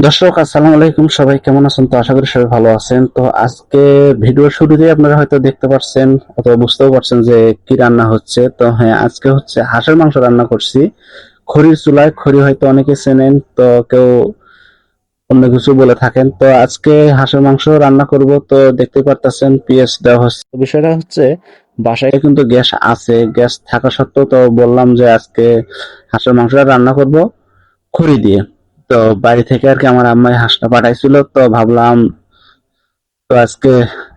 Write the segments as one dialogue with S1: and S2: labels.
S1: দর্শক আসসালামু আলাইকুম, সবাই কেমন আছেন? তো আশা করি সবাই ভালো আছেন। তো আজকে ভিডিওর শুরুতেই আপনারা হয়তো দেখতে পাচ্ছেন অথবা বুঝতেও পারছেন যে কি রান্না হচ্ছে। তো হ্যাঁ, আজকে হচ্ছে হাঁসের মাংস রান্না করছি খড়ির চুলায়। খড়ি হয়তো অনেকে চেনেন, তো কেউ অন্য কিছু বলে থাকেন। তো আজকে হাঁসের মাংস রান্না করব। তো দেখতে পারতেছেন পেঁয়াজ দেওয়া হচ্ছে। তো বিষয়টা হচ্ছে বাসায় কিন্তু গ্যাস আছে, গ্যাস থাকা সত্ত্বেও তো বললাম যে আজকে হাঁসের মাংসটা রান্না করব খড়ি দিয়ে। তো বাড়ি থেকে আর কি আমার আম্মাই হাঁসটা পাঠাইছিল, তো ভাবলাম তো আজকে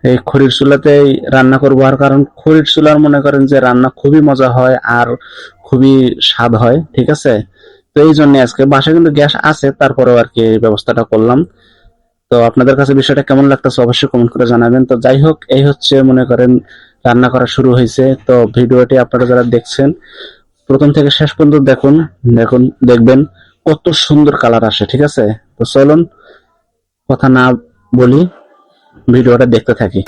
S1: এই খড়ির চুলাতেই রান্না করবো। আর কারণ খড়ির চুলার মনে করেন যে রান্না খুবই মজা হয় আর খুবই স্বাদ হয়, ঠিক আছে। তো এই জন্য আজকে বাসায় কিন্তু গ্যাস আছে, তারপরেও আর কি এই ব্যবস্থাটা করলাম। তো আপনাদের কাছে বিষয়টা কেমন লাগতেছে অবশ্যই কমেন্ট করে জানাবেন। তো যাই হোক, এই হচ্ছে মনে করেন রান্না করা শুরু হয়েছে। তো ভিডিওটি আপনারা যারা দেখছেন প্রথম থেকে শেষ পর্যন্ত দেখুন, দেখুন দেখবেন কত সুন্দর কালার আসে, ঠিক আছে। তো চলুন কথা না বলি, ভিডিওটা দেখতে থাকি।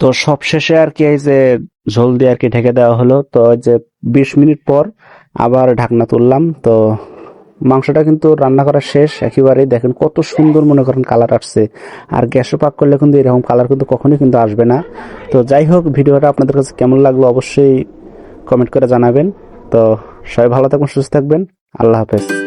S1: তো সব শেষে আর কি এই যে ঝোল দিয়ে আর কি ঢেকে দেওয়া হলো। তো এই যে 20 মিনিট পর আবার ঢাকনা তুললাম। তো মাংসটা কিন্তু রান্না করা শেষ একেবারেই। দেখেন কত সুন্দর মনে করেন কালার আসছে। আর গ্যাসে পাক করলে কিন্তু এরকম কালার কিন্তু কখনোই কিন্তু আসবে না। তো যাই হোক, ভিডিওটা আপনাদের কাছে কেমন লাগলো অবশ্যই কমেন্ট করে জানাবেন। তো সবাই ভালো থাকবেন, সুস্থ থাকবেন। আল্লাহ হাফেজ।